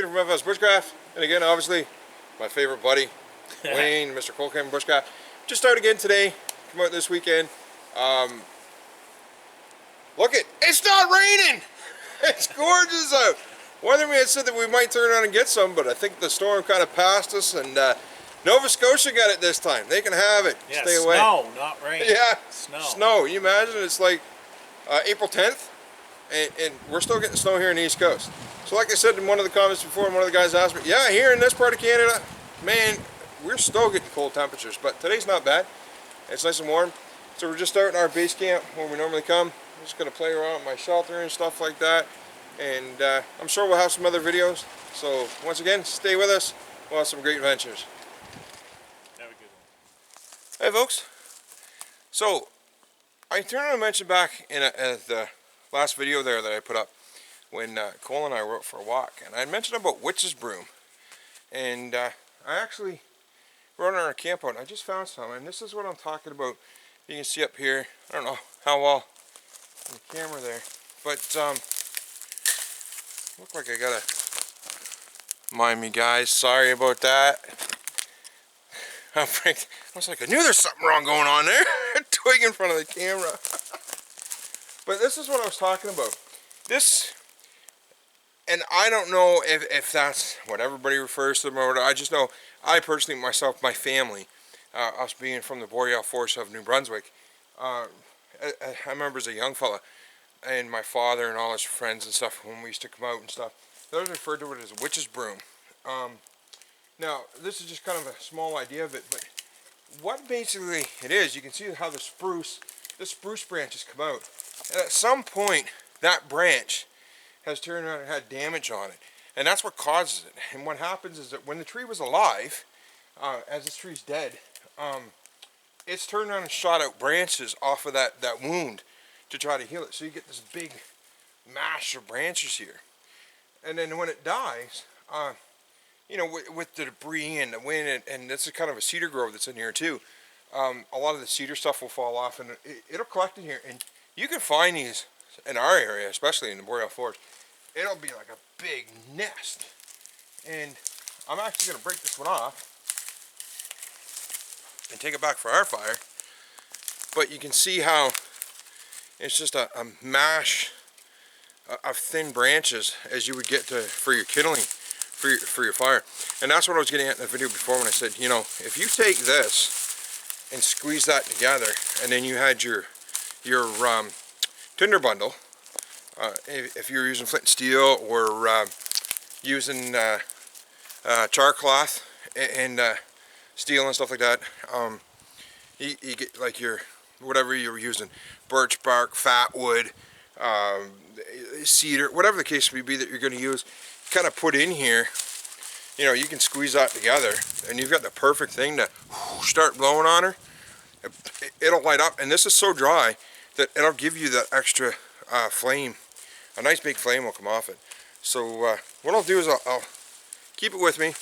Wayne from FSBushcraft, and again, obviously, my favorite buddy, Wayne, Mr. Kullcraven Bushcraft. Just started again today, come out this weekend. Look it's not raining! It's gorgeous out! Weatherman had said that we might turn around and get some, but I think the storm kind of passed us, and Nova Scotia got it this time. They can have it. Yeah, stay away. Snow, not rain. Yeah, snow. Snow. You imagine it's like April 10th, and we're still getting snow here on the East Coast. So like I said in one of the comments before, and one of the guys asked me, yeah, here in this part of Canada, man, we're still getting cold temperatures, but today's not bad. It's nice and warm. So we're just starting our base camp where we normally come. I'm just going to play around with my shelter and stuff like that. And I'm sure we'll have some other videos. So once again, stay with us. We'll have some great adventures. Have a good one. Hey folks. So I turned to mention back in the last video there that I put up when Cole and I were out for a walk, and I mentioned about witch's broom, and I actually wrote on our campout, and I just found some, and this is what I'm talking about. You can see up here, I don't know how well on the camera there, but look like I gotta mind me guys, sorry about that. I was like, I knew there's something wrong going on there. Twig in front of the camera. But this is what I was talking about. This, and I don't know if that's what everybody refers to them or I just know, I personally, myself, my family, us being from the Boreal Forest of New Brunswick, I remember as a young fella, and my father and all his friends and stuff, when we used to come out and stuff, they always referred to it as a witch's broom. Now, this is just kind of a small idea of it, but what basically it is, you can see how the spruce branches come out. And at some point, that branch has turned around and had damage on it. And that's what causes it. And what happens is that when the tree was alive, as this tree's dead, it's turned around and shot out branches off of that wound to try to heal it. So you get this big mash of branches here. And then when it dies, you know, with the debris and the wind, and this is kind of a cedar grove that's in here too, a lot of the cedar stuff will fall off, and it'll collect in here. And you can find these in our area, especially in the Boreal Forest. It'll be like a big nest. And I'm actually going to break this one off and take it back for our fire. But you can see how it's just a mash of thin branches as you would get for your kindling, for your fire. And that's what I was getting at in the video before when I said, you know, if you take this and squeeze that together, and then you had your tinder bundle, if you're using flint and steel or using char cloth and steel and stuff like that, you get like your whatever you're using, birch bark, fat wood, cedar, whatever the case may be that you're going to use, kind of put in here. You know, you can squeeze that together, and you've got the perfect thing to start blowing on her. It'll light up, and this is so dry that it'll give you that extra flame. A nice big flame will come off it. So what I'll do is I'll keep it with me.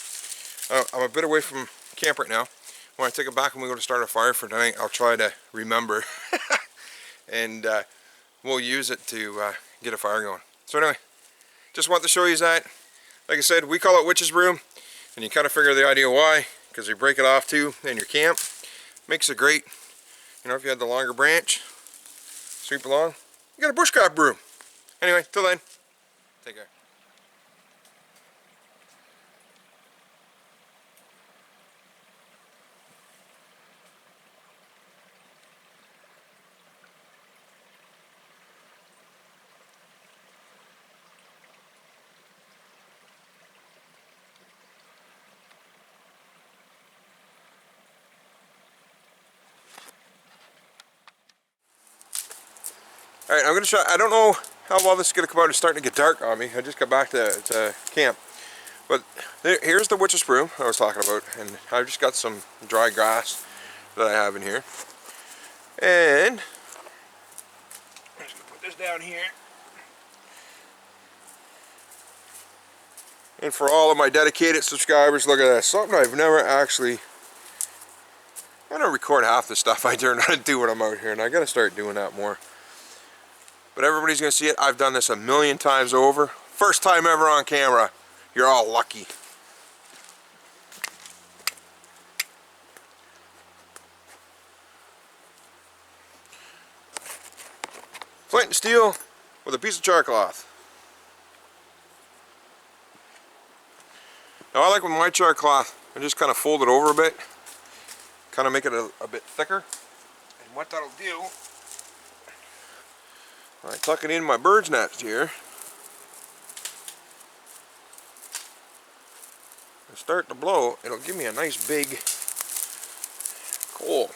I'm a bit away from camp right now. When I take it back and we go to start a fire for tonight, I'll try to remember. And we'll use it to get a fire going. So anyway, just want to show you that. Like I said, we call it witch's broom, and you kind of figure the idea why, because you break it off too in your camp. Makes it great. You know, if you had the longer branch, sweep along, you got a bushcraft broom. Anyway, till then, take care. Alright, I'm going to try, I don't know how well this is going to come out. It's starting to get dark on me. I just got back to camp. But here's the witch's broom I was talking about. And I've just got some dry grass that I have in here. And I'm just going to put this down here. And for all of my dedicated subscribers, look at this. Something I've never actually... I don't record half the stuff I learn how to do when I'm out here. And I got to start doing that more. But everybody's going to see it. I've done this a million times over. First time ever on camera. you're all lucky. Flint and steel with a piece of char cloth. Now I like with my char cloth, I just kind of fold it over a bit, kind of make it a bit thicker. And what that'll do, when I tuck it in my bird's nest here, and start to blow, it'll give me a nice big coal.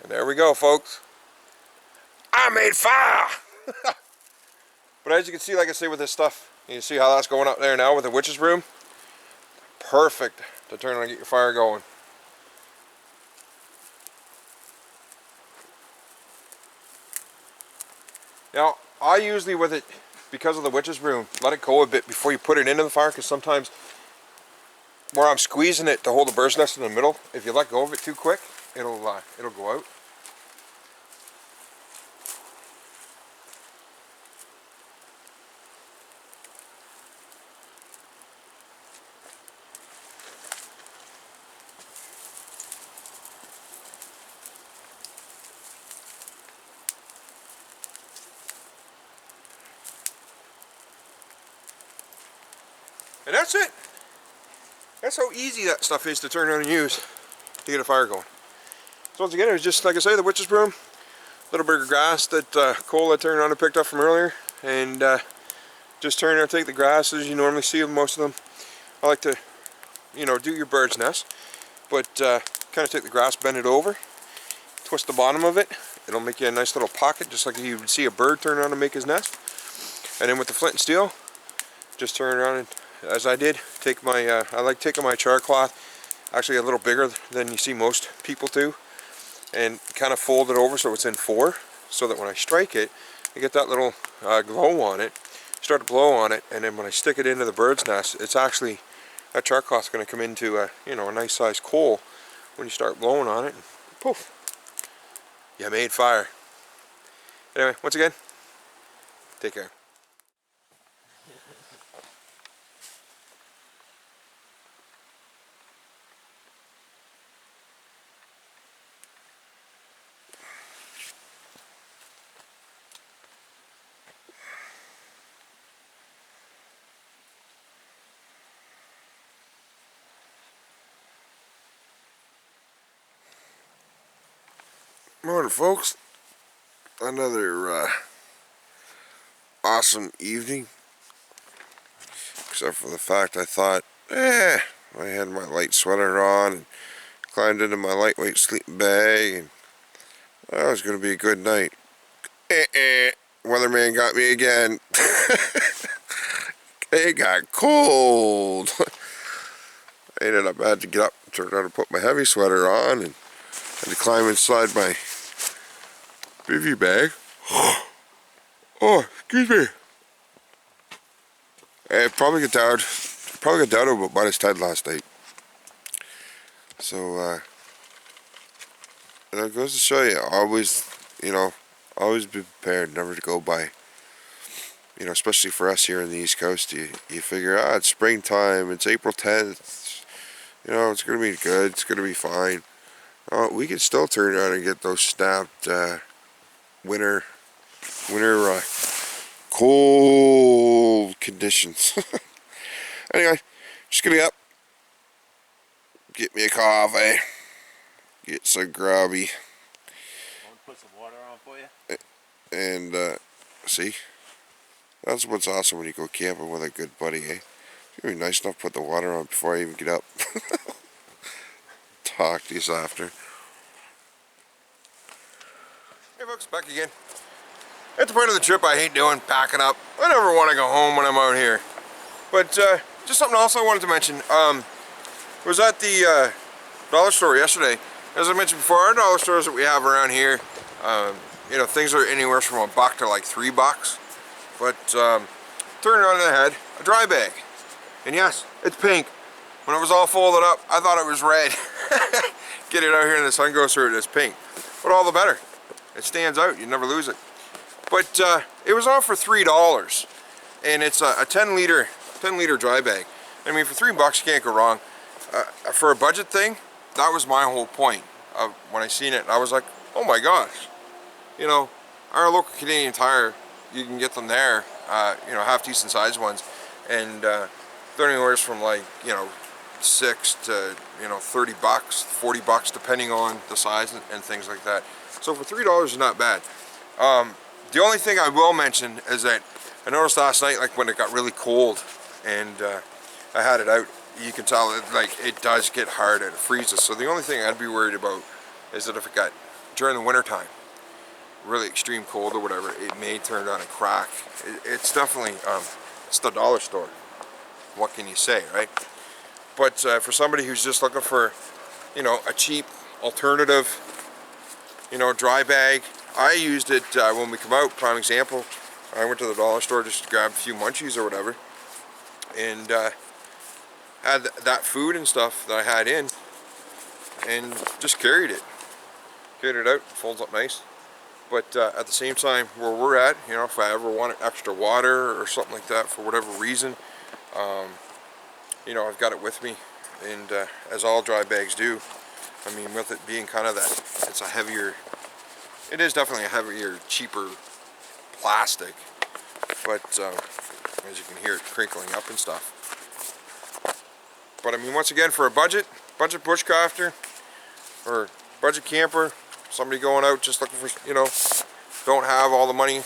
And there we go, folks. I made fire! But as you can see, like I say with this stuff, you see how that's going up there now with the witch's broom? Perfect to turn on and get your fire going. Now, I usually with it, because of the witch's broom, let it go a bit before you put it into the fire, because sometimes where I'm squeezing it to hold the bird's nest in the middle, if you let go of it too quick, it'll go out. And that's it. That's how easy that stuff is to turn on and use to get a fire going. So once again, it was just, like I say, the witch's broom, a little bit of grass that Cole had turned on and picked up from earlier, and just turn and take the grass as you normally see most of them. I like to, you know, do your bird's nest, but kind of take the grass, bend it over, twist the bottom of it. It'll make you a nice little pocket, just like you would see a bird turn on and make his nest. And then with the flint and steel, just turn around and, as I did, take my, I like taking my char cloth, actually a little bigger than you see most people do, and kind of fold it over so it's in four, so that when I strike it, I get that little glow on it, start to blow on it, and then when I stick it into the bird's nest, it's actually, that char cloth's going to come into a, you know, a nice sized coal when you start blowing on it, and poof, you made fire. Anyway, once again, take care. Morning, folks. Another awesome evening, except for the fact I thought, I had my light sweater on and climbed into my lightweight sleeping bag, and that was going to be a good night. Weatherman got me again. It got cold. I ended up had to get up, turn around and put my heavy sweater on, and had to climb inside my bivy bag. Oh, excuse me. I probably got down about minus 10 last night. So, and it goes to show you, always, you know, always be prepared, never to go by, you know, especially for us here in the East Coast, you figure, it's springtime, it's April 10th, you know, it's going to be good, it's going to be fine. We can still turn around and get those snapped, winter cold conditions. Anyway, just gonna be up, get me a coffee, get some grubby, put some water on for you. And see, that's what's awesome when you go camping with a good buddy, eh? It's gonna be nice enough to put the water on before I even get up. Talk to you after. Hey folks, back again. At the point of the trip I hate doing, packing up. I never want to go home when I'm out here. But just something else I wanted to mention. Was at the dollar store yesterday. As I mentioned before, our dollar stores that we have around here, you know, things are anywhere from $1 to like $3. But turn it on the head, a dry bag. And yes, it's pink. When it was all folded up, I thought it was red. Get it out here and the sun goes through it, it's pink. But all the better. It stands out, you never lose it. But it was on for $3. And it's a 10 liter dry bag. I mean, for $3 you can't go wrong. For a budget thing, that was my whole point. When I seen it, I was like, oh my gosh. You know, our local Canadian Tire, you can get them there, you know, half decent sized ones. And they're anywhere from like, you know, $6 to, you know, $30, $40 depending on the size and things like that. So for $3 is not bad. The only thing I will mention is that I noticed last night, like when it got really cold and I had it out, you can tell it does get hard and it freezes. So the only thing I'd be worried about is that if it got during the winter time, really extreme cold or whatever, it may turn down and crack. It's definitely it's the dollar store. What can you say, right? But for somebody who's just looking for, you know, a cheap alternative, you know, dry bag, I used it when we come out. Prime example, I went to the dollar store just to grab a few munchies or whatever, and had that food and stuff that I had in, and just carried it out, folds up nice. But at the same time, where we're at, you know, if I ever wanted extra water or something like that for whatever reason, you know, I've got it with me, and as all dry bags do. I mean, with it being kind of that, it's a heavier, it is definitely a heavier, cheaper plastic, but as you can hear it crinkling up and stuff. But I mean, once again, for a budget bushcrafter or budget camper, somebody going out just looking for, you know, don't have all the money,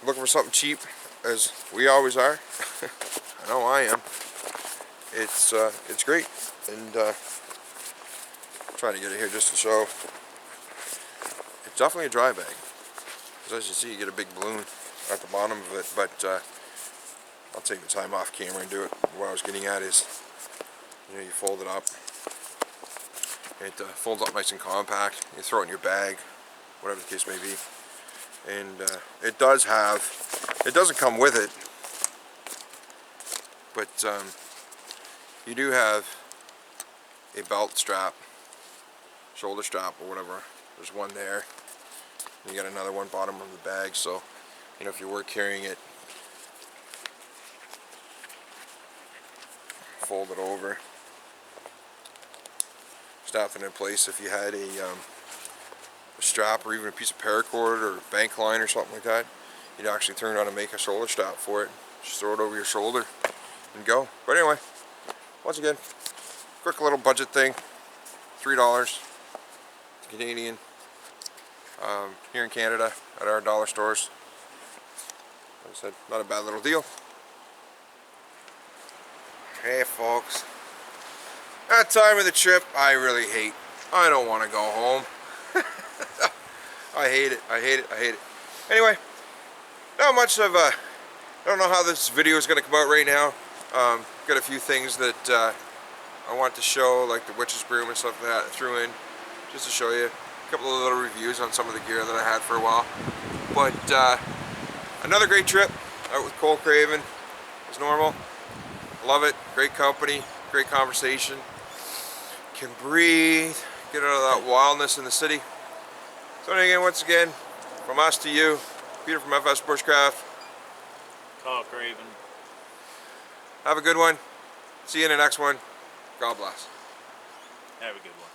looking for something cheap, as we always are. I know I am. It's great, and trying to get it here just to show. It's definitely a dry bag. As you see, you get a big balloon at the bottom of it, but I'll take the time off camera and do it. What I was getting at is, you know, you fold it up. It folds up nice and compact. You throw it in your bag, whatever the case may be. And it does have, it doesn't come with it, but you do have a belt strap, shoulder strap or whatever. There's one there. You got another one bottom of the bag, so you know, if you were carrying it, fold it over, snap it in place. If you had a strap or even a piece of paracord or bank line or something like that, you'd actually turn it on and make a shoulder strap for it. Just throw it over your shoulder and go. But anyway, once again, quick little budget thing, $3 Canadian, here in Canada at our dollar stores. Like I said, not a bad little deal. Hey folks, that time of the trip I really hate. I don't want to go home. I hate it. I hate it. I hate it. Anyway, not much of a, I don't know how this video is going to come out right now. Got a few things that I want to show, like the witch's broom and stuff like that I threw in just to show you. A couple of little reviews on some of the gear that I had for a while. But another great trip out with Kullcraven as normal. Love it. Great company, great conversation. Can breathe, get out of that wildness in the city. So again, once again, from us to you, Peter from FSBushcraft. Kullcraven. Have a good one. See you in the next one. God bless. Have a good one.